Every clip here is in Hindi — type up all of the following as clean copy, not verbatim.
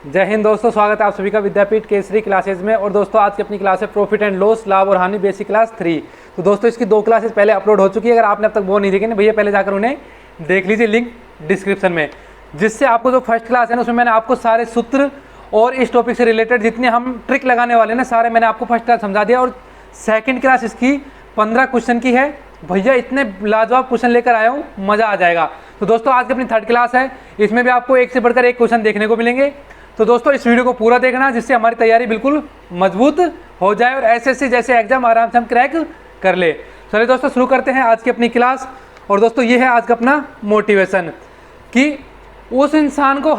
जय हिंद दोस्तों, स्वागत है आप सभी का विद्यापीठ केसरी क्लासेज में। और दोस्तों आज की अपनी क्लास है प्रॉफिट एंड लॉस, लाभ और हानि, बेसिक क्लास 3। तो दोस्तों इसकी 2 क्लासेस पहले अपलोड हो चुकी है। अगर आपने अब तक वो नहीं देखी ना भैया, पहले जाकर उन्हें देख लीजिए, लिंक डिस्क्रिप्शन में। जिससे आपको जो फर्स्ट क्लास है ना, उसमें मैंने आपको सारे सूत्र और इस टॉपिक से रिलेटेड जितने हम ट्रिक लगाने वाले ना, सारे मैंने आपको फर्स्ट क्लास समझा दिया। और सेकेंड क्लास इसकी 15 क्वेश्चन की है। भैया इतने लाजवाब क्वेश्चन लेकर आया हूँ, मज़ा आ जाएगा। तो दोस्तों आज की अपनी थर्ड क्लास है, इसमें भी आपको एक से बढ़कर एक क्वेश्चन देखने को मिलेंगे। तो दोस्तों इस वीडियो को पूरा देखना, जिससे हमारी तैयारी बिल्कुल मजबूत हो जाए और एसएससी जैसे एग्जाम आराम से हम क्रैक कर ले। चलिए दोस्तों शुरू करते हैं आज की अपनी क्लास। और दोस्तों ये है आज का अपना मोटिवेशन कि उस इंसान को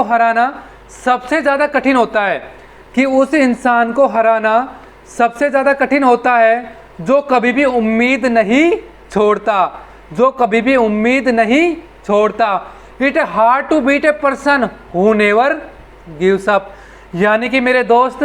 हराना सबसे ज़्यादा कठिन होता है, कि उस इंसान को हराना सबसे ज़्यादा कठिन होता है जो कभी भी उम्मीद नहीं छोड़ता। It hard to beat a person who never gives up. यानी कि मेरे दोस्त,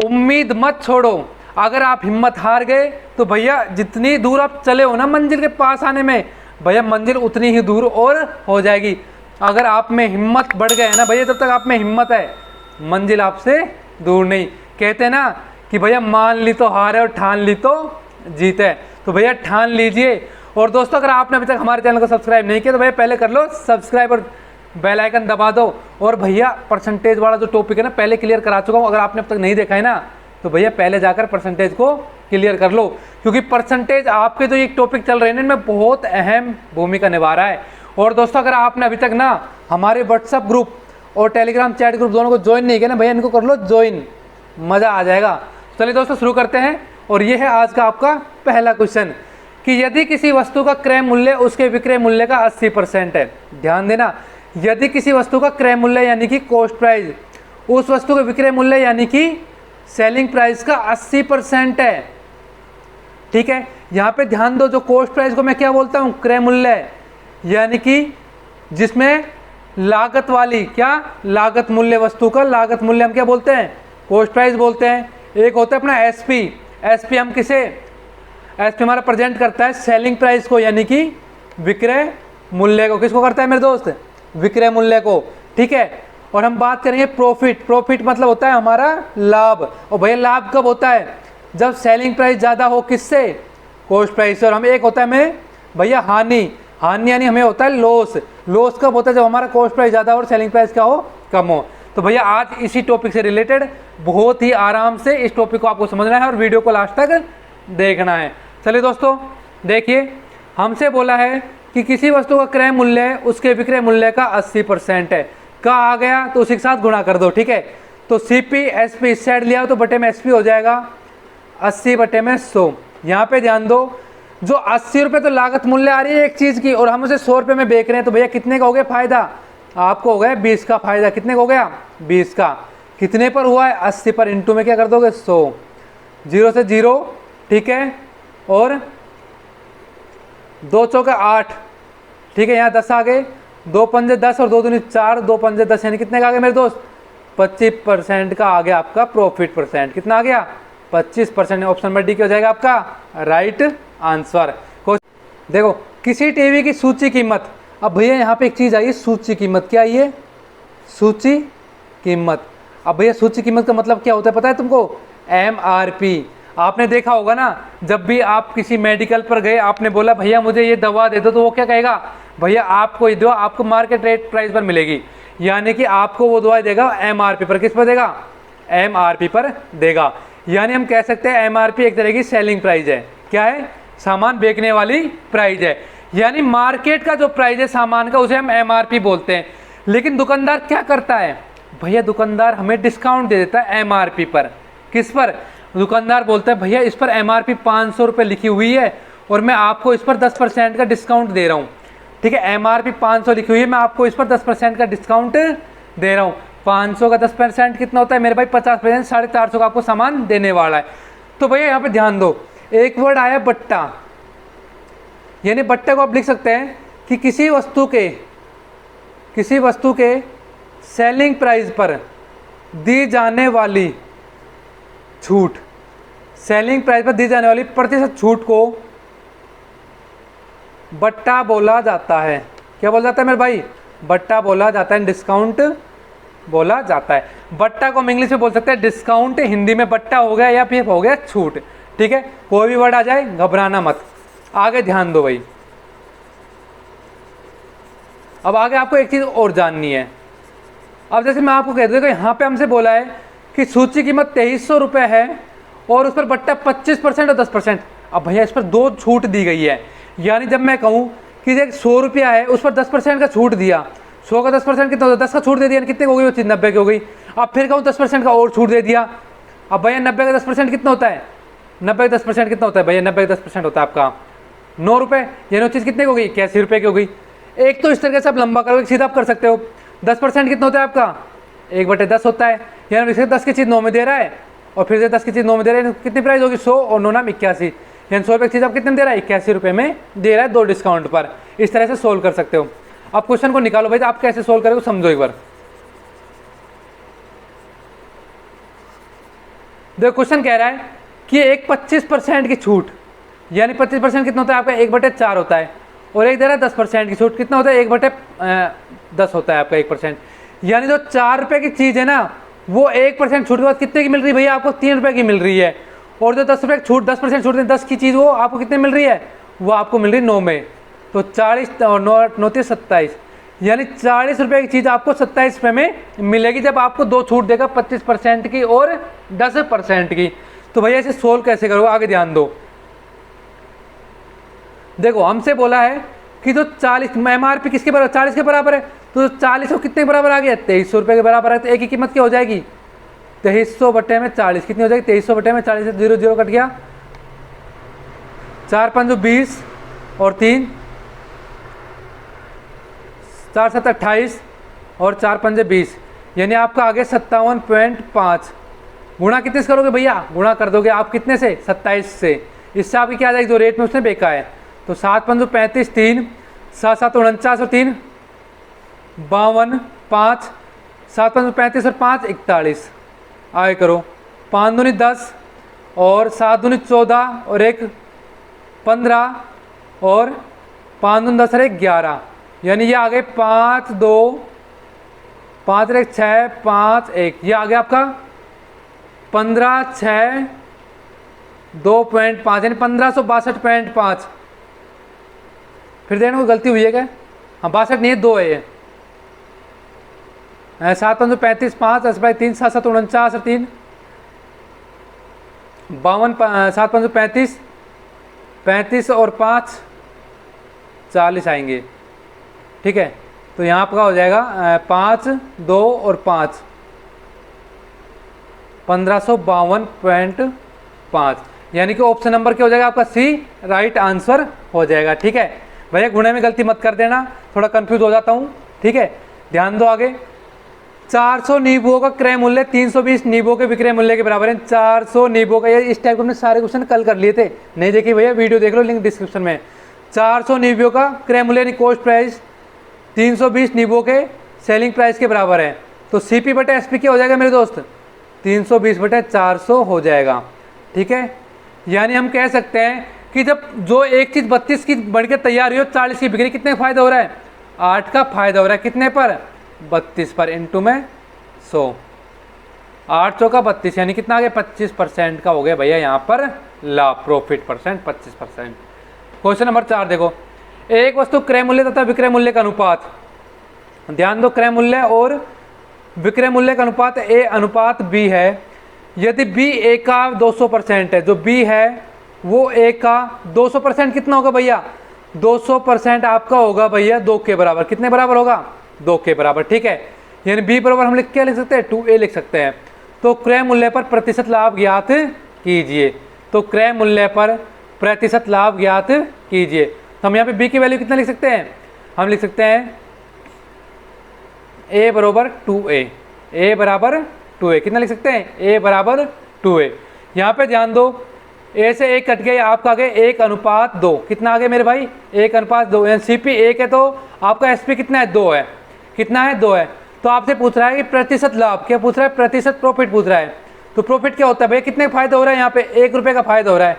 उम्मीद मत छोड़ो। अगर आप हिम्मत हार गए तो भैया जितनी दूर आप चले हो ना मंजिल के पास आने में, भैया मंजिल उतनी ही दूर और हो जाएगी। अगर आप में हिम्मत बढ़ गए ना भैया, तब तक आप में हिम्मत है, मंजिल आपसे दूर नहीं। कहते हैं ना कि भैया मान ली तो हार है और ठान ली तो जीत है। तो भैया ठान लीजिए। और दोस्तों अगर आपने अभी तक हमारे चैनल को सब्सक्राइब नहीं किया तो भैया पहले कर लो सब्सक्राइब और बेल आइकन दबा दो। और भैया परसेंटेज वाला जो टॉपिक है ना, पहले क्लियर करा चुका हूँ। अगर आपने अब तक नहीं देखा है ना, तो भैया पहले जाकर परसेंटेज को क्लियर कर लो, क्योंकि परसेंटेज आपके जो एक टॉपिक चल रहे हैं इनमें बहुत अहम भूमिका निभा रहा है। और दोस्तों अगर आपने अभी तक ना हमारे व्हाट्सअप ग्रुप और टेलीग्राम चैट ग्रुप दोनों को ज्वाइन नहीं किया ना भैया, इनको कर लो ज्वाइन, मज़ा आ जाएगा। चलिए दोस्तों शुरू करते हैं। और ये है आज का आपका पहला क्वेश्चन कि यदि किसी वस्तु का क्रय मूल्य उसके विक्रय मूल्य का 80% है। ध्यान देना, यदि किसी वस्तु का क्रय मूल्य यानी कि कॉस्ट प्राइस उस वस्तु के विक्रय मूल्य यानी कि सेलिंग प्राइस का 80% है। ठीक है, यहाँ पे ध्यान दो, जो कॉस्ट प्राइस को मैं क्या बोलता हूँ, क्रय मूल्य, यानी कि जिसमें लागत वाली, क्या लागत मूल्य, वस्तु का लागत मूल्य हम क्या बोलते हैं, कॉस्ट प्राइस बोलते हैं। एक होता है अपना एसपी हम किसे, एसपी हमारा प्रेजेंट करता है सेलिंग प्राइस को, यानी कि विक्रय मूल्य को। किसको करता है मेरे दोस्त, विक्रय मूल्य को। ठीक है, और हम बात करेंगे प्रॉफिट मतलब होता है हमारा लाभ। और भैया लाभ कब होता है, जब सेलिंग प्राइस ज़्यादा हो, किससे, कॉस्ट प्राइस से। और हमें एक होता है हमें भैया हानि यानी हमें होता है लॉस कब होता है, जब हमारा कॉस्ट प्राइस ज़्यादा हो और सेलिंग प्राइस क्या हो, कम हो। तो भैया आज इसी टॉपिक से रिलेटेड बहुत ही आराम से इस टॉपिक को आपको समझना है और वीडियो को लास्ट तक देखना है। चलिए दोस्तों देखिए, हमसे बोला है कि किसी वस्तु का क्रय मूल्य उसके विक्रय मूल्य का 80% है। का आ गया तो उसी के साथ गुणा कर दो। ठीक है, तो सीपी एसपी इस साइड लिया हो तो बटे में एसपी हो जाएगा 80 बटे में 100। यहाँ पे ध्यान दो, जो 80 रुपये तो लागत मूल्य आ रही है एक चीज़ की, और हम उसे 100 रुपये में बेच रहे हैं, तो भैया कितने का हो गया फायदा, आपको हो गया 20 का फायदा। कितने का हो गया, 20 का। कितने पर हुआ है, 80 पर, इंटू में क्या कर दोगे 100, 0 से 0। ठीक है, और 2 चौके 8। ठीक है, यहाँ 10 आ गए, 2 पंजे 10 और 2 दूनी 4, 2 पंजे 10, यानी कितने का आ गया मेरे दोस्त, 25% का आ गया आपका प्रॉफिट परसेंट। कितना आ गया, 25%। ऑप्शन नंबर डी क्या हो जाएगा आपका राइट आंसर। देखो, किसी टीवी की सूची कीमत, अब भैया यहाँ पे एक चीज़ आई है, सूची कीमत। क्या आई है, सूची कीमत। अब भैया सूची कीमत का मतलब क्या होता है पता है तुमको, MRP। आपने देखा होगा ना, जब भी आप किसी मेडिकल पर गए, आपने बोला भैया मुझे ये दवा दे दो, तो वो क्या कहेगा, भैया आपको ये दवा आपको मार्केट रेट प्राइस पर मिलेगी। यानी कि आपको वो दवा देगा MRP पर। किस पर देगा, MRP पर देगा। यानी हम कह सकते हैं MRP एक तरह की सेलिंग प्राइस है। क्या है, सामान बेचने वाली प्राइस है। यानी मार्केट का जो प्राइस है सामान का, उसे हम MRP बोलते हैं। लेकिन दुकानदार क्या करता है भैया, दुकानदार हमें डिस्काउंट दे देता है MRP पर। किस पर, दुकानदार बोलता है भैया इस पर MRP 500 रुपये लिखी हुई है और मैं आपको इस पर 10% का डिस्काउंट दे रहा हूँ। ठीक है, MRP 500 लिखी हुई है, मैं आपको इस पर 10% का डिस्काउंट दे रहा हूँ। 500 का 10% कितना होता है मेरे भाई, 50%, 450 का आपको सामान देने वाला है। तो भैया यहाँ पे ध्यान दो, एक वर्ड आया बट्टा, यानी बट्टे को आप लिख सकते हैं कि किसी वस्तु के सेलिंग प्राइस पर दी जाने वाली छूट, सेलिंग प्राइस पर दी जाने वाली प्रतिशत छूट को बट्टा बोला जाता है। क्या बोला जाता है मेरे भाई, बट्टा बोला जाता है। डिस्काउंट बोला जाता है। बट्टा को हम इंग्लिश में बोल सकते हैं डिस्काउंट, हिंदी में बट्टा हो गया या फिर हो गया छूट। ठीक है, कोई भी वर्ड आ जाए घबराना मत, आगे ध्यान दो भाई। अब आगे आपको एक चीज और जाननी है। अब जैसे मैं आपको कह दूँ कि यहाँ पे हमसे बोला है कि सूची कीमत 2300 रुपये है और उस पर बट्टा 25% और 10%। अब भैया इस पर दो छूट दी गई है, यानी जब मैं कहूँ कि 100 रुपया है उस पर 10% का छूट दिया, 100 का 10% कितना होता है, 10 का छूट दे दिया, कितने हो गई वो चीज़, 90 की हो गई। अब फिर कहूँ 10% का और छूट दे दिया। अब भैया 90 का 10% कितना होता है, 90 का 10% कितना होता है भैया, 90 का 10% होता है आपका 9 रुपये, यानी वो चीज़ कितने की हो गई, 81 रुपये की हो गई। एक तो इस तरीके से आप लंबा करोगे, सीधा आप कर सकते हो। 10% कितना होता है आपका, 1/10 होता है, यानी इसे 10 की चीज़ 9 में दे रहा है और फिर से 10 की चीज़ 9 में दे रहा है, कितनी प्राइस होगी, 100 और 9 नाम 81, यानी 100 रुपये की चीज़ आप कितने में दे रहा है, 81 रुपये में दे रहा है, 2 डिस्काउंट पर। इस तरह से सोल्व कर सकते हो। अब क्वेश्चन को निकालो भाई, आप कैसे सोल्व करोगे समझो एक बार। देखो क्वेश्चन कह रहा है कि एक 25% की छूट, यानी 25% कितना होता है आपका, 1/4 होता है, और एक दे रहा है 10% की छूट, कितना होता है, 1/10 होता है आपका 1%। यानी जो 4 रुपये की चीज़ है ना, वो 1% छूट के बाद कितने की मिल रही है भैया, आपको 3 रुपये की मिल रही है। और जो 10 रुपये छूट, 10% छूट 10 की चीज़, वो आपको कितने मिल रही है, वो आपको मिल रही है 9 में। तो 40 और 9 × 27, यानी 40 रुपये की चीज़ आपको 27 रुपये में मिलेगी, जब आपको दो छूट देगा, 25% की और 10% की। तो भैया इसे सोल्व कैसे करोगे, आगे ध्यान दो। देखो हमसे बोला है कि जो 40 MRP किसके बराबर, 40 के बराबर है, तो 40 को कितने के बराबर आ गया, 2300 रुपये के बराबर है। तो एक की कीमत क्या हो जाएगी, 2300 बटे में 40 कितनी हो जाएगी, 2300 बटे में 40 से 0 0 कट गया, 4 5 20 और 3 4 7 28 और 4 5 20, यानी आपका आगे 57.5। गुणा कितने से करोगे भैया, गुणा कर दोगे आप कितने से, 27 से। इससे आपकी क्या आ जाएगी, जो रेट में उसने बेचा है। तो 7 5 35, 3 7 7 49 और 3 52, 5 7 5 35 और 5 41, आगे करो, 5 दूनी 10 और 7 दूनी 14 और 1 15 और 5 दूनी 10 और 1 11, यानी ये आ गए 5 2 5 1 6 5 1, ये आ गया आपका 15 6 2.5, यानी 1562.5। फिर देखना कोई गलती हुई है क्या, हाँ 62 नहीं है, 2 है ये। 7 5 35, 5 10 बाई 3 7 7 49 और 3 52, 7 5 35 35 और 5 40 आएंगे। ठीक है, तो यहाँ आपका हो जाएगा 5 2 और 5 1552.5, यानी कि ऑप्शन नंबर क्या हो जाएगा आपका, सी राइट आंसर हो जाएगा। ठीक है भैया, गुणे में गलती मत कर देना, थोड़ा कंफ्यूज हो जाता हूँ। ठीक है, ध्यान दो आगे। 400 नींबुओं का क्रय मूल्य 320 नींबुओं के विक्रय मूल्य के बराबर है। 400 नींबुओं का, ये इस टाइप को हमने सारे क्वेश्चन कल कर लिए थे, नहीं देखिए भैया वीडियो देख लो, लिंक डिस्क्रिप्शन में। 400 नींबुओं का क्रय मूल्य यानी कॉस्ट प्राइस 320 नींबुओं के सेलिंग प्राइस के बराबर है। तो CP बटे SP क्या हो जाएगा मेरे दोस्त, 320 बटे 400 हो जाएगा। ठीक है, यानी हम कह सकते हैं कि जब जो एक चीज़ 32 की बढ़कर तैयार हुई हो, 40 की बिक्री, कितने का फायदा हो रहा है, 8 का फायदा हो रहा है, कितने पर, 32 पर, इंटू में 100, 8 चौका 32, यानी कितना आ गया, 25% का हो गया भैया यहाँ पर लाभ, प्रॉफिट परसेंट 25%। क्वेश्चन नंबर 4 देखो, एक वस्तु क्रय मूल्य तथा विक्रय मूल्य का अनुपात, ध्यान दो, क्रय मूल्य और विक्रय मूल्य का अनुपात A अनुपात B है। यदि B A का 200% है, जो B है वो A का 200% कितना होगा भैया, 200% आपका होगा भैया 2 के बराबर, कितने बराबर होगा, 2 के बराबर। ठीक है, यानी B बराबर हम क्या लिख सकते हैं, 2A लिख सकते हैं। तो क्रय मूल्य पर प्रतिशत लाभ ज्ञात कीजिए, तो क्रय मूल्य पर प्रतिशत लाभ ज्ञात कीजिए। तो हम यहाँ पे B की वैल्यू कितना लिख सकते हैं, हम लिख सकते हैं A बराबर 2A, A बराबर 2A, कितना लिख सकते हैं, A बराबर 2A। यहाँ पे ध्यान दो, A से 1 कट गया, आपका आ गया 1:2, कितना आ गया मेरे भाई, 1:2, यानी CP 1 है तो आपका SP कितना है, 2 है, कितना है, 2 है। तो आपसे पूछ रहा है कि प्रतिशत लाभ, क्या पूछ रहा है, प्रतिशत प्रॉफिट पूछ रहा है। तो प्रॉफिट क्या होता है भैया, कितने का फायदा हो रहा है, यहाँ पे 1 रुपये का फायदा हो रहा है,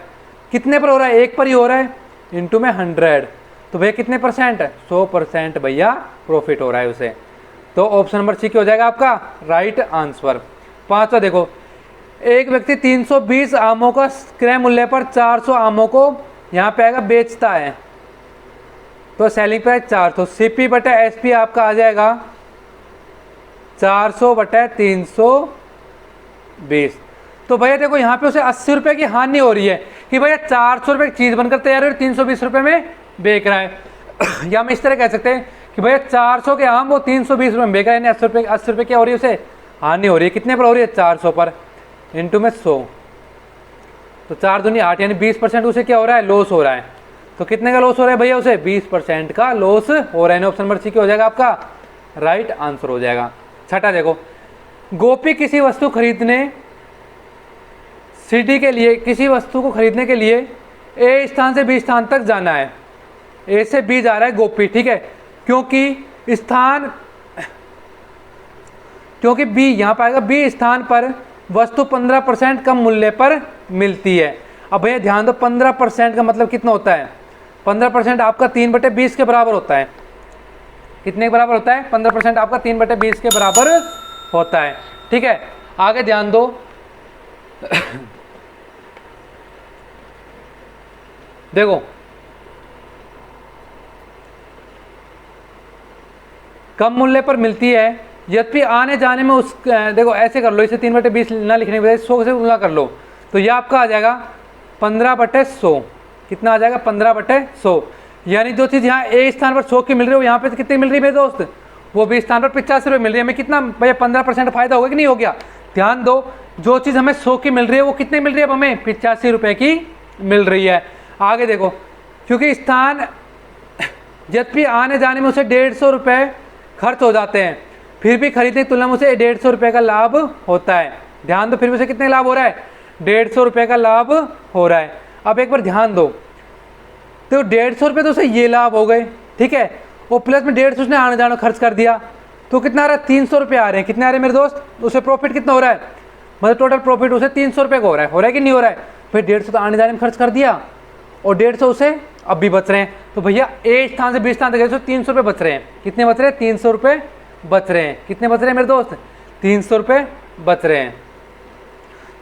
कितने पर हो रहा है, 1 पर ही हो रहा है, इंटू में 100, तो भैया कितने परसेंट है, 100% भैया प्रॉफिट हो रहा है उसे। तो ऑप्शन नंबर सी क्या हो जाएगा आपका राइट आंसर। पांचवा देखो, एक व्यक्ति 320 आमों का क्रय मूल्य पर 400 आमों को यहाँ पे आएगा बेचता है, तो सेलिंग प्राइस 400, सीपी बटा एसपी आपका आ जाएगा 400 बटा 320। तो भैया देखो यहाँ पे उसे 80 रुपये की हानि हो रही है कि भैया 400 रुपये की चीज़ बनकर तैयार हो रही है, 320 रुपये में बेच रहा है। या हम इस तरह कह सकते हैं कि भैया 400 के आम वो 320 रुपये में बेच रहा है, 80 रुपये क्या हो रही है, उसे हानि हो रही है। कितने पर हो रही है, 400 पर, इंटू में 100, तो 4 दूनी 8, यानी 20% उसे क्या हो रहा है, लॉस हो रहा है। तो कितने का लॉस हो रहा है भैया, उसे 20% का लॉस हो रहा है। ऑप्शन नंबर सी क्या हो जाएगा आपका राइट आंसर हो जाएगा। छठा देखो, गोपी किसी वस्तु खरीदने सिटी के लिए, किसी वस्तु को खरीदने के लिए ए स्थान से बी स्थान तक जाना है। ए से बी जा रहा है गोपी, ठीक है, क्योंकि बी यहाँ पाएगा, बी स्थान पर वस्तु 15% कम मूल्य पर मिलती है। अब भैया ध्यान दो, 15% का मतलब कितना होता है, 15% आपका 3/20 के बराबर होता है। कितने के बराबर होता है, 15% आपका 3/20 के बराबर होता है, ठीक है। आगे ध्यान दो, देखो कम मूल्य पर मिलती है, यद्यपि आने जाने में उस, देखो ऐसे कर लो, इसे 3/20 ना लिखने के बजाय 100 से गुणा कर लो, तो यह आपका आ जाएगा 15/100। कितना आ जाएगा, 15/100। यानी जो चीज़ यहाँ ए स्थान पर 100 की मिल रही है, वो यहाँ पे कितनी मिल रही है मेरे दोस्त, वो बी स्थान पर 85 रुपये मिल रही है। हमें कितना भैया 15% फायदा होगा कि नहीं हो गया। ध्यान दो, जो चीज़ हमें 100 की मिल रही है वो कितने मिल रही है, अब हमें 85 रुपये की मिल रही है। आगे देखो, क्योंकि स्थान यद्यपि आने जाने में उसे 150 रुपये खर्च हो जाते हैं, फिर भी खरीदने की तुलना में उसे 150 रुपये का लाभ होता है। ध्यान दो, फिर भी उसे कितने लाभ हो रहा है, 150 रुपये का लाभ हो रहा है। अब एक बार ध्यान दो, तो 150 रुपये तो उसे ये लाभ हो गए, ठीक है, वो प्लस में 150 उसने आने जाने खर्च कर दिया, तो कितना आ रहा है, 300 रुपये आ रहे हैं। कितने आ रहे हैं मेरे दोस्त, उसे प्रॉफिट कितना हो रहा है, मतलब टोटल प्रॉफिट उसे 300 रुपये का हो रहा है कि नहीं हो रहा है। फिर 150 तो आने जाने में खर्च कर दिया, और 150 उसे अब भी बच रहे हैं। तो भैया ए स्थान से बी स्थान तक गए तो 300 रुपये बच रहे हैं। कितने बच रहे हैं, 300 रुपये बच रहे हैं। कितने बच रहे हैं मेरे दोस्त, 300 रुपये बच रहे हैं।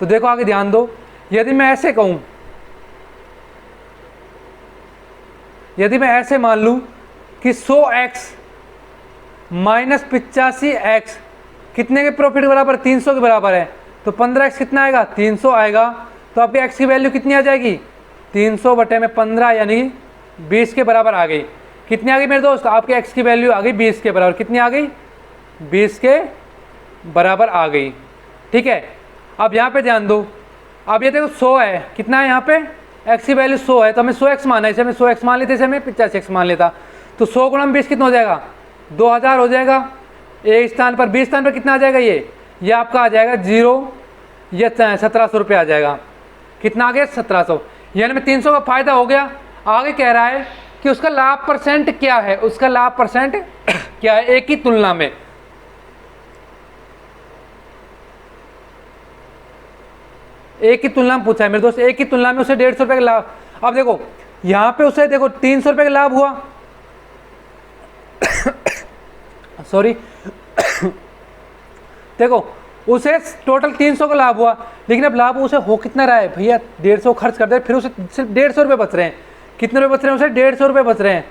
तो देखो आगे ध्यान दो, यदि मैं ऐसे कहूँ, यदि मैं ऐसे मान लूँ कि 100x माइनस 85x कितने के प्रॉफिट के बराबर, 300 के बराबर है, तो 15x कितना आएगा, 300 आएगा। तो आपके x की वैल्यू कितनी आ जाएगी, 300 बटे में 15 यानी 20 के बराबर आ गई। कितनी आ गई मेरे दोस्त, आपके x की वैल्यू आ गई 20 के बराबर। कितनी आ गई, 20 के बराबर आ गई, ठीक है। अब यहाँ पे ध्यान दो, अब ये देखो 100 है, कितना है यहाँ पे, x की वैल्यू 100 है, तो हमें 100x माना है, इसे हमें 100x मान लेते, इसे हमें 85x मान लेता, तो 100 गुणा 20 कितना हो जाएगा, 2000 हो जाएगा। ए स्थान पर, बी स्थान पर कितना आ जाएगा, ये आपका आ जाएगा 0, ये 1700 रुपये आ जाएगा। कितना आ गया, 1700, यानी में 300 का फायदा हो गया। आगे कह रहा है कि उसका लाभ परसेंट क्या है, उसका लाभ परसेंट क्या है एक की तुलना में। एक की तुलना में पूछा है मेरे दोस्त, एक की तुलना में उसे 150 रुपये का लाभ। अब देखो यहाँ पे उसे देखो 300 रुपये का लाभ हुआ, सॉरी देखो उसे टोटल 300 का लाभ हुआ, लेकिन अब लाभ उसे हो कितना रहा है भैया, 150 खर्च कर दे, फिर उसे सिर्फ 150 रुपये बच रहे हैं। कितने रुपये बच रहे हैं उसे, 150 रुपये बच रहे हैं।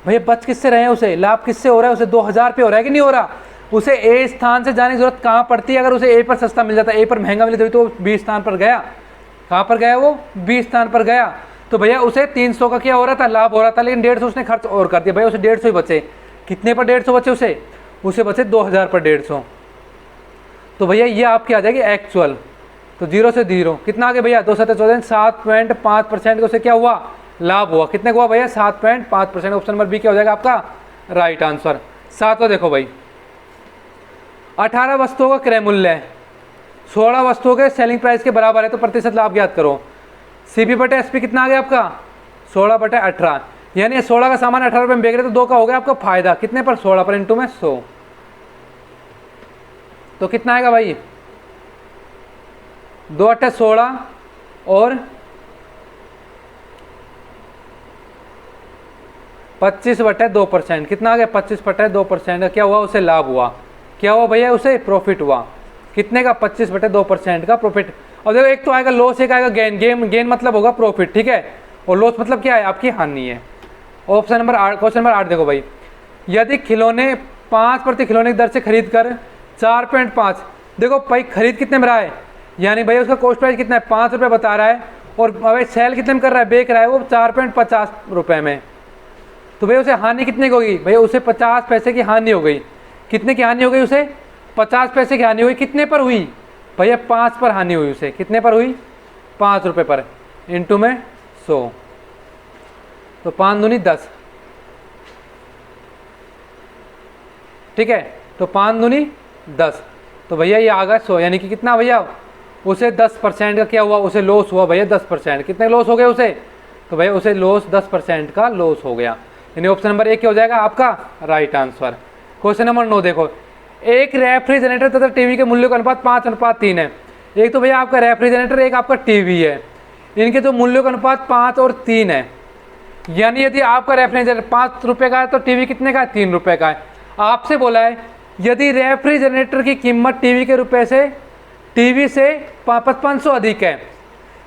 भैया बच किससे रहे हैं, उसे लाभ किससे हो रहा है, उसे 2000 रुपये हो रहा है कि नहीं हो रहा। उसे ए स्थान से जाने की जरूरत कहाँ पड़ती है, अगर उसे ए पर सस्ता मिल जाता, ए पर महंगा मिले तो बी स्थान पर गया। कहाँ पर गया वो, बी स्थान पर गया। तो भैया उसे 300 का क्या हो रहा था, लाभ हो रहा था, लेकिन 150 उसने खर्च और कर दिया, भैया उसे 150 ही बचे। कितने पर 150 बचे उसे बचे 2000 पर 150। तो भैया ये आपकी आ जाएगी एक्चुअल। तो 0 से 0 कितना आ गया भैया, 2 7 14, 7.5% का उसे क्या हुआ, लाभ हुआ। कितने का हुआ भैया, 7.5%। ऑप्शन नंबर बी क्या हो जाएगा आपका राइट आंसर। 7वां देखो भाई, 18 वस्तुओं का क्रय मूल्य है, 16 वस्तुओं के सेलिंग प्राइस के बराबर है, तो प्रतिशत लाभ ज्ञात करो। सीपी बटे एसपी कितना आ गया आपका, 16 बटे 18, यानी 16 का सामान 18 रुपये में बेच रहे तो 2 का हो गया आपका फायदा। कितने पर, 16 पर, इंटू में 100, तो कितना आएगा भाई, 2 8 16 और 25/2%। कितना आ गया? 25/2% का क्या हुआ? उसे लाभ हुआ। क्या हुआ भैया? उसे प्रॉफिट हुआ। कितने का? 25/2% का प्रॉफिट। और देखो एक तो आएगा लॉस, एक आएगा गेन। गेन मतलब होगा प्रॉफिट, ठीक है, और लॉस मतलब क्या है? आपकी हानि है। ऑप्शन नंबर 8, क्वेश्चन नंबर 8 देखो भाई, यदि खिलौने 5 प्रति खिलौने की दर से खरीद कर 4.5, देखो भाई खरीद कितने में रहा है, यानी भाई उसका कॉस्ट प्राइस कितना है? 5 रुपये बता रहा है, और भाई सेल कितने में कर रहा है? बेच रहा है वो 4.50 रुपये में। तो भाई उसे हानि कितने की होगी? भैया उसे 50 पैसे की हानि हो गई। कितने की हानि हो गई उसे? 50 पैसे की हानि हुई। कितने पर हुई भैया? 5 पर हानि हुई उसे। कितने पर हुई? 5 रुपये पर, इंटू में 100, तो 5 दूनी 10, ठीक है, तो 5 दूनी 10, तो भैया ये आ गया 100, यानी कि कितना भैया? उसे 10% का क्या हुआ? उसे लॉस हुआ भैया 10%। कितने लॉस हो गए उसे? तो भैया उसे लॉस 10% का लॉस हो गया, यानी ऑप्शन नंबर 1 क्या हो जाएगा आपका? Right answer. क्वेश्चन नंबर 9 देखो, एक रेफ्रिजरेटर तथा टीवी के मूल्य का अनुपात 5:3 है। एक तो भैया आपका रेफ्रिजरेटर, एक आपका टीवी है, इनके तो मूल्यों का अनुपात 5 और 3 है। यानी यदि आपका रेफ्रिजरेटर 5 रुपये का है तो टीवी कितने का है? 3 रुपये का है। आपसे बोला है यदि रेफ्रिजरेटर की कीमत टीवी से 5500 अधिक है,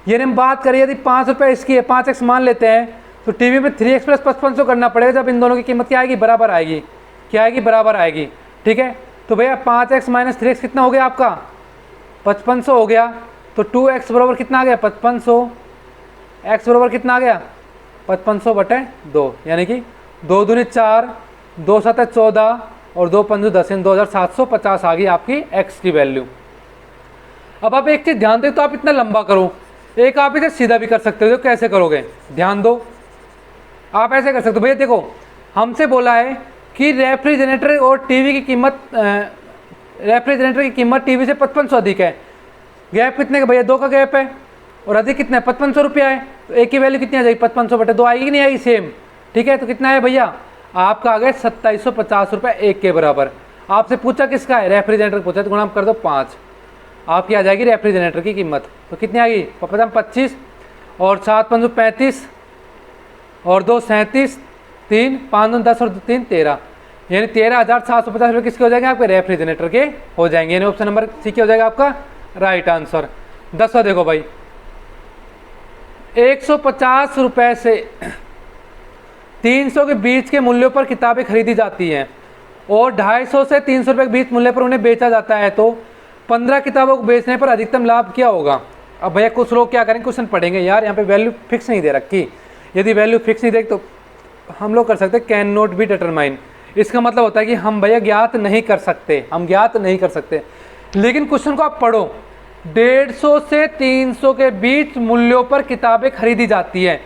यानी हम बात करें यदि 5 रुपये इसकी है, 5x मान लेते हैं, तो टीवी में 3x प्लस 5500 करना पड़ेगा, जब इन दोनों की कीमत क्या आएगी? बराबर आएगी। क्या आएगी? बराबर आएगी, ठीक है। तो भैया 5x माइनस 3x कितना हो गया आपका? 5500 हो गया। तो 2x बराबर कितना आ गया? 5500। x बराबर कितना आ गया? 5500/2, यानी कि 2 दूनी 4, 2 7 14 और 2 5 10, 2750 आ गई आपकी x की वैल्यू। अब आप एक चीज़ ध्यान दें, तो आप इतना लंबा करो, एक आप इसे सीधा भी कर सकते हो। कैसे करोगे? ध्यान दो, आप ऐसे कर सकते हो। भैया देखो हमसे बोला है कि रेफ्रिजरेटर और टीवी की कीमत, रेफ्रिजरेटर की कीमत टीवी से 5500 अधिक है। गैप कितने का भैया? 2 का गैप है, और अधिक कितना है? 5500 रुपया है। तो एक की वैल्यू कितनी आ जाएगी? 5500/2 आएगी कि नहीं आएगी? सेम, ठीक है। तो कितना है भैया? आपका आ गया 2750 रुपये एक के बराबर। आपसे पूछा किसका है? रेफ्रिजरेटर पूछा, तो गुणा कर दो 5, आपकी आ जाएगी रेफ्रिजरेटर की कीमत। तो कितनी आ गई? 25 और 7 5 35 और 2 37, 3 5 2 10 और 2 3 13, यानी 13,750 रुपये किसके हो जाएंगे? आपके रेफ्रिजरेटर के हो जाएंगे, यानी ऑप्शन नंबर सी क्या हो जाएगा आपका? Right answer. 10वां देखो भाई, 150 रुपये से 300 के बीच के मूल्यों पर किताबें खरीदी जाती हैं और 250 से 300 रुपये के बीच मूल्य पर उन्हें बेचा जाता है, तो 15 किताबों को बेचने पर अधिकतम लाभ क्या होगा? अब भैया कुछ लोग क्या करेंगे, क्वेश्चन पढ़ेंगे, यार यहाँ पे वैल्यू फिक्स नहीं दे रखी। यदि वैल्यू फिक्स नहीं दे तो हम लोग कर सकते हैं कैन नॉट बी डिटरमाइन। इसका मतलब होता है कि हम भैया ज्ञात नहीं कर सकते, हम ज्ञात नहीं कर सकते। लेकिन क्वेश्चन को आप पढ़ो, 150 से 300 के बीच मूल्यों पर किताबें खरीदी जाती है,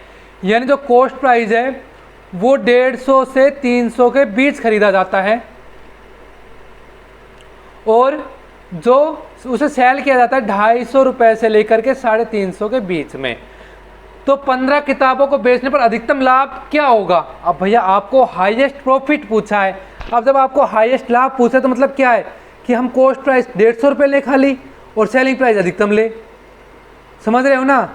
यानी जो कॉस्ट प्राइस है वो 150 से 300 के बीच खरीदा जाता है, और जो उसे सेल किया जाता है 250 रुपये से लेकर के 350 के बीच में। तो 15 किताबों को बेचने पर अधिकतम लाभ क्या होगा? अब भैया आपको हाईएस्ट प्रॉफिट पूछा है। अब जब आपको हाईएस्ट लाभ पूछा तो मतलब क्या है कि हम कॉस्ट प्राइस 150 रुपये ले खाली और सेलिंग प्राइस अधिकतम ले। समझ रहे हो ना?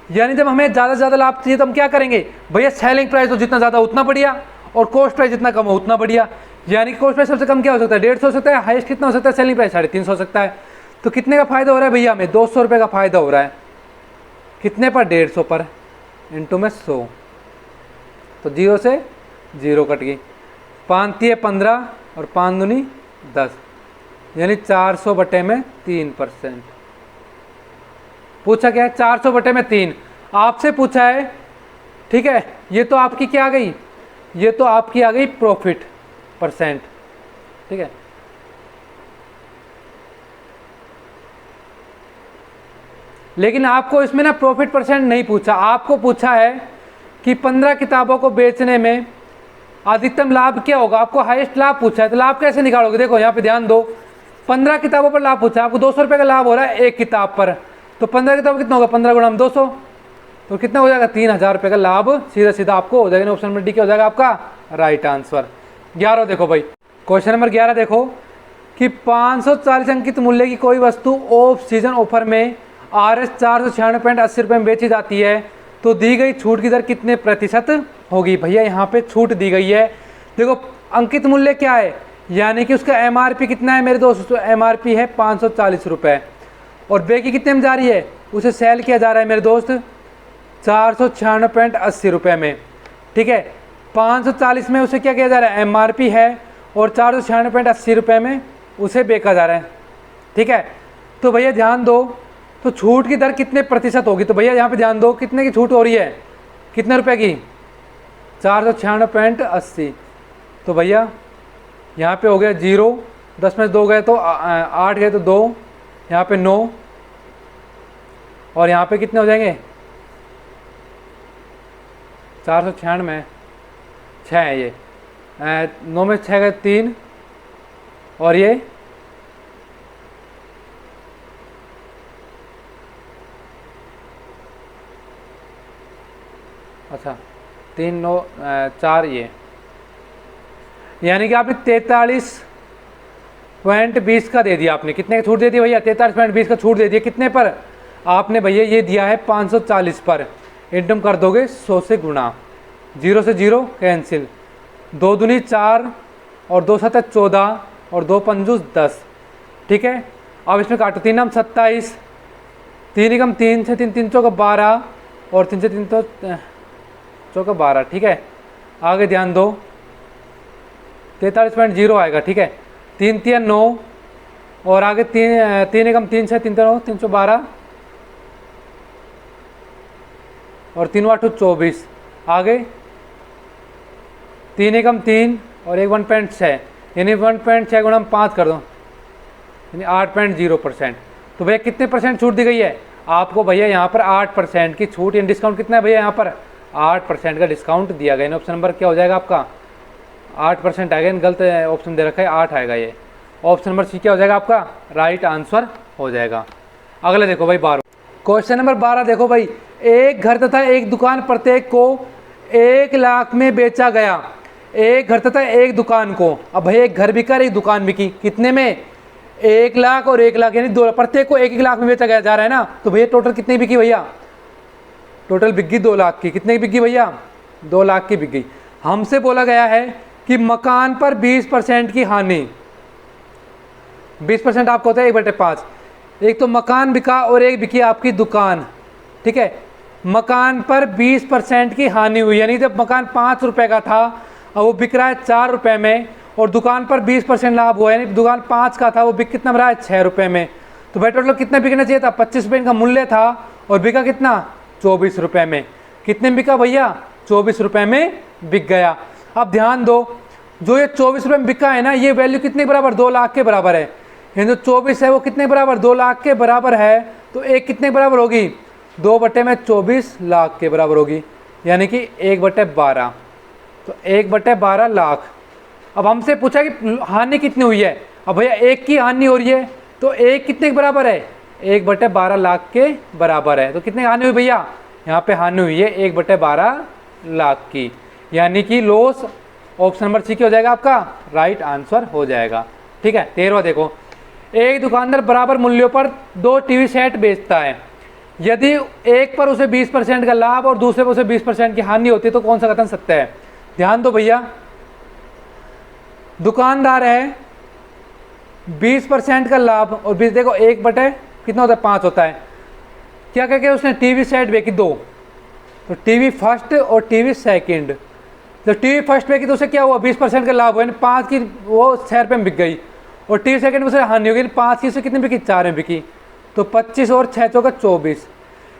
यानी जब हमें ज़्यादा से ज़्यादा लाभ चाहिए तो हम क्या करेंगे भैया? सेलिंग प्राइस तो जितना ज़्यादा उतना बढ़िया, और कॉस्ट प्राइस जितना कम हो उतना बढ़िया। यानी कि कॉस्ट प्राइस सबसे कम क्या हो सकता है? 150 हो सकता है। हाईएस्ट कितना हो सकता है? सेलिंग प्राइस 350 हो सकता है। तो कितने का फायदा हो रहा है भैया? हमें 200 रुपये का फायदा हो रहा है। कितने पर? 150 पर, इंटू में 100, तो 0 से 0 कट गई। 5 तिये 15 और 5 दूनी 10, यानी 400/3%। पूछा क्या है? 400/3 आपसे पूछा है, ठीक है। ये तो आपकी क्या आ गई? ये तो आपकी आ गई प्रॉफिट परसेंट, ठीक है। लेकिन आपको इसमें ना प्रॉफिट परसेंट नहीं पूछा, आपको पूछा है कि 15 किताबों को बेचने में अधिकतम लाभ क्या होगा। आपको हाईएस्ट लाभ पूछा है, तो लाभ कैसे निकालोगे? देखो यहाँ पे ध्यान दो, 15 किताबों पर लाभ पूछा है, आपको 200 रुपये का लाभ हो रहा है एक किताब पर, तो 15 किताब कितना होगा? 15 गुणा 200, तो कितना हो जाएगा? 3000 रुपये का लाभ सीधा सीधा आपको हो जाएगा। ऑप्शन नंबर डी क्या हो जाएगा आपका? Right answer. 11 देखो भाई, क्वेश्चन नंबर 11 देखो कि 540 अंकित मूल्य की कोई वस्तु ऑफ सीजन ऑफर में RS 496.80 रुपये में बेची जाती है, तो दी गई छूट की दर कितने प्रतिशत होगी। भैया यहाँ पे छूट दी गई है। देखो अंकित मूल्य क्या है, यानी कि उसका MRP कितना है मेरे दोस्त, MRP है 540 रुपये और बेकी कितने में जा रही है, उसे सेल किया जा रहा है मेरे दोस्त 496.80 रुपये में। ठीक है, 540 में उसे क्या किया जा रहा है, MRP है और 496.80 रुपये में उसे बेचा जा रहा है। ठीक है, तो भैया ध्यान दो, तो छूट की दर कितने प्रतिशत होगी, तो भैया यहाँ पे ध्यान दो कितने की छूट हो रही है, कितने रुपए की, 496.80। तो भैया यहाँ पे हो गया 0, 10 में 2 गए तो 8 गए तो 2, यहाँ पे 9 और यहाँ पे कितने हो जाएंगे 496 में 6 है ये, 9 में 6 गए 3 और ये अच्छा 3 9 4 ये, यानी कि आपने 43.20 का दे दिया। आपने कितने का छूट दे दिया भैया, 43.20 का छूट दे दिया। कितने पर आपने भैया ये दिया है 540 पर। इंटम कर दोगे 100 से गुणा, 0 से 0 कैंसिल, 2 दूनी 4 और 2 7 14 और 2 पंजूस 10। ठीक है, अब इसमें काटो, 3 नाम 27, 3 एकम 3 से 3 3 चौका 12 और 3 से 3 तो चौका 12। ठीक है, आगे ध्यान दो 43.0 आएगा। ठीक है, 3 3 9 और आगे 3 एकम 3 से 3 9 312 और 3 8 24, आगे 3 एकम 3 और 1.6 यानी 1.6 गुणा 5 कर दो यानी 8.0%। तो भैया कितने परसेंट छूट दी गई है आपको, भैया यहाँ पर 8% की छूट, यानी डिस्काउंट कितना है भैया, यहाँ पर 8% का डिस्काउंट दिया गया। ऑप्शन नंबर क्या हो जाएगा आपका 8% आएगा, गलत ऑप्शन दे रखा है 8 आएगा, ये ऑप्शन नंबर सी क्या हो जाएगा आपका राइट आंसर हो जाएगा। अगला देखो भाई 12, क्वेश्चन नंबर 12 देखो भाई, एक घर तथा एक दुकान प्रत्येक को 1 लाख में बेचा गया। एक घर तथा एक दुकान को, अब भाई एक घर बिका एक दुकान बिकी, कितने में 1 लाख और 1 लाख, यानी दो, प्रत्येक को 1 लाख में बेचा गया जा रहा है ना। तो भैया टोटल कितनी बिकी भैया, टोटल बिक गई 2 लाख की। कितने की बिक गई भैया, 2 लाख की बिक गई। हमसे बोला गया है कि मकान पर 20% की हानि, 20% आपको होता है 1/5। एक तो मकान बिका और एक बिकी आपकी दुकान। ठीक है, मकान पर 20% की हानि हुई, यानी जब मकान 5 रुपए का था अब वो बिक रहा है 4 रुपए में, और दुकान पर 20% लाभ हुआ, यानी दुकान 5 का था वो बिक कितना रहा है 6 रुपए में। तो भाई टोटल कितना बिकना चाहिए था, 25 रुपये का मूल्य था और बिका कितना 24 रुपये में। कितने में बिका भैया, 24 रुपये में बिक गया। अब ध्यान दो, जो ये 24 रुपये में बिका है ना, ये वैल्यू कितने बराबर, 2 लाख के बराबर है। यानी जो 24 है वो कितने बराबर, 2 लाख के बराबर है। तो एक कितने बराबर होगी, 2/24 लाख के बराबर होगी, यानी कि 1/12। तो 1/12 लाख। अब हमसे पूछा कि हानि कितनी हुई है, अब भैया एक की हानि हो रही है, तो एक कितने के बराबर है, 1/12 लाख के बराबर है। तो कितने हानि हुई भैया, यहाँ पे हानि हुई है 1/12 लाख की, यानी कि लॉस ऑप्शन नंबर सी क्या हो जाएगा आपका राइट आंसर हो जाएगा। ठीक है, 13वां देखो, एक दुकानदार बराबर मूल्यों पर 2 टीवी सेट बेचता है। यदि एक पर उसे 20% का लाभ और दूसरे पर उसे 20% की हानि होती है तो कौन सा कथन सत्य है। ध्यान दो भैया, दुकानदार है 20% का लाभ और 20 देखो 1/, कितना होता है 5 होता है। क्या क्या क्या उसने टीवी सेट बेची 2, तो टीवी फर्स्ट और टीवी सेकंड। जब टीवी फर्स्ट बेची तो उसे क्या हुआ 20% का लाभ हुआ, यानी 5 की वो 6 रुपये में बिक गई, और टीवी सेकंड में उसे हानि हो गई, 5 की उसे कितनी बिकी 4 में बिकी। तो 25 और 6 चौका 24,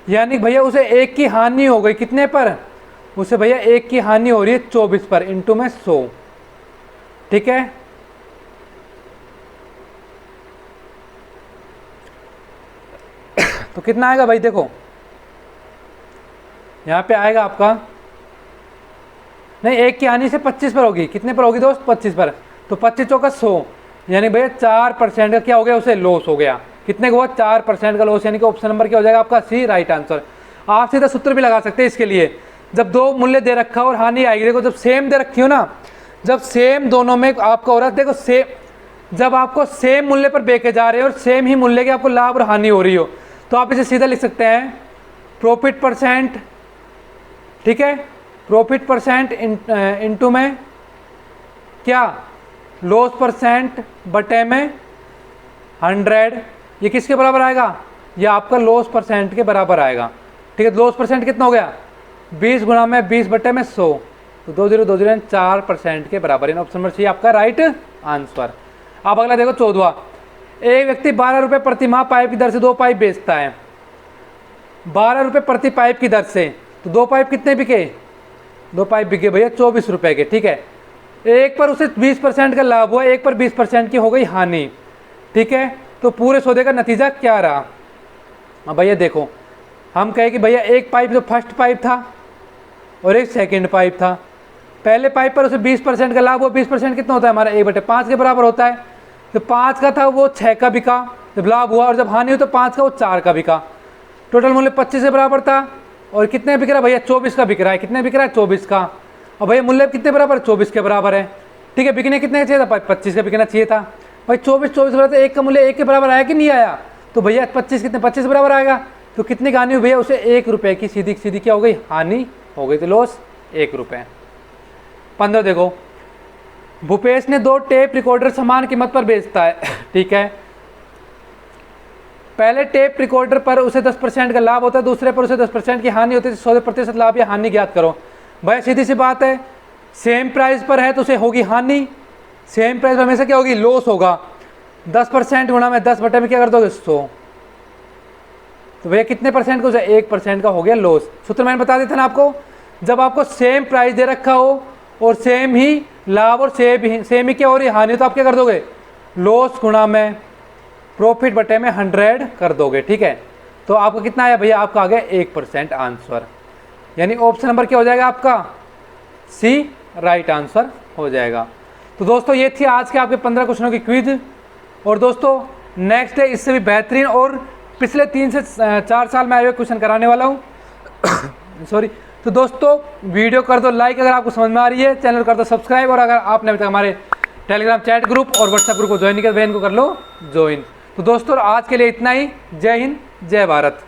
यानी भैया उसे एक की हानि हो गई कितने पर, उसे भैया एक की हानि हो रही है 24 पर, इंटू में 100। ठीक है, तो कितना आएगा भाई, देखो यहाँ पे आएगा आपका, नहीं एक की हानि से 25 पर होगी, कितने पर होगी दोस्त 25 पर, तो 25 चौका 100, यानी भैया 4% का क्या हो गया, उसे लॉस हो गया। कितने का हुआ 4% का लॉस, यानी कि ऑप्शन नंबर क्या हो जाएगा आपका सी राइट आंसर। आप सीधा सूत्र भी लगा सकते हैं इसके लिए, जब 2 मूल्य दे रखा और हानि आएगी, देखो जब सेम दे रखी हो ना, जब सेम दोनों में आपका हो रहा है, देखो सेम, जब आपको सेम मूल्य पर बेचे जा रहे हो और सेम ही मूल्य की आपको लाभ और हानि हो रही हो, तो आप इसे सीधा लिख सकते हैं प्रॉफिट %, ठीक है, प्रॉफिट परसेंट इंटू में क्या, लॉस परसेंट बटे में 100, ये किसके बराबर आएगा, ये आपका लॉस परसेंट के बराबर आएगा। ठीक है, लॉस परसेंट कितना हो गया, 20 गुणा में 20 बटे में 100, तो 20 4% के बराबर। इन ऑप्शन नंबर सी आपका राइट आंसर। अब अगला देखो 14वां, एक व्यक्ति 12 रुपये प्रति माह पाइप की दर से 2 पाइप बेचता है। 12 रुपये प्रति पाइप की दर से, तो 2 पाइप कितने बिके, 2 पाइप बिके भैया 24 रुपये के। ठीक है, एक पर उसे 20% का लाभ हुआ, एक पर 20% की हो गई हानि। ठीक है, तो पूरे सौदे का नतीजा क्या रहा। अब भैया देखो, हम कहे कि भैया एक पाइप जो फर्स्ट पाइप था और एक सेकंड पाइप था। पहले पाइप पर उसे 20% का लाभ हुआ, 20% कितना होता है हमारा 1/5 के बराबर होता है। तो 5 का था वो 6 का बिका जब लाभ हुआ, और जब हानि हुई तो 5 का वो 4 का बिका। टोटल मूल्य 25 के बराबर था, और कितने बिक रहा है भैया 24 का बिक रहा है। कितने बिक रहा है 24 का, और भैया मूल्य कितने बराबर 24 के बराबर है। ठीक है, बिकने कितने चाहिए था 25 का बिकना चाहिए था भाई। 24 बराबर, एक का मूल्य 1 के बराबर आया कि नहीं आया, तो भैया 25 कितने 25 बराबर आएगा। तो कितनी की हानि हुई भैया, उसे 1 रुपये की सीधी सीधी क्या हो गई, हानि हो गई, तो लॉस 1 रुपये। 15 देखो, भूपेश ने 2 टेप रिकॉर्डर समान कीमत पर बेचता है। ठीक है, पहले टेप रिकॉर्डर पर उसे 10% का लाभ होता है, दूसरे पर उसे 10% की हानि होती है। 100% लाभ या हानि ज्ञात करो। भाई सीधी सी बात है, सेम प्राइस पर है तो उसे होगी हानि, सेम प्राइस पर हमेशा क्या होगी, लॉस होगा। 10% गुणा में 10 बटे में क्या कर दोगे 100, तो भैया कितने परसेंट का, उसे 1% का हो गया लॉस। सूत्र मैंने बता दिया था ना आपको, जब आपको सेम प्राइस दे रखा हो और सेम ही लाभ और सेम ही क्या हो रही है हानि, तो आप क्या कर दोगे, लॉस गुणा में प्रॉफिट बटे में 100 कर दोगे। ठीक है, तो आपका कितना आया भैया, आपका आ गया 1% आंसर। यानी ऑप्शन नंबर क्या हो जाएगा आपका, सी राइट आंसर हो जाएगा। तो दोस्तों ये थी आज के आपके 15 क्वेश्चनों की क्विज। और दोस्तों नेक्स्ट डे इससे भी बेहतरीन और पिछले 3 से 4 साल में आए हुए क्वेश्चन कराने वाला हूँ। सॉरी। तो दोस्तों वीडियो कर दो लाइक अगर आपको समझ में आ रही है, चैनल कर दो सब्सक्राइब, और अगर आपने अभी तक हमारे टेलीग्राम चैट ग्रुप और व्हाट्सएप ग्रुप को ज्वाइन नहीं किया तो इनको कर लो ज्वाइन। तो दोस्तों आज के लिए इतना ही। जय हिंद, जय भारत।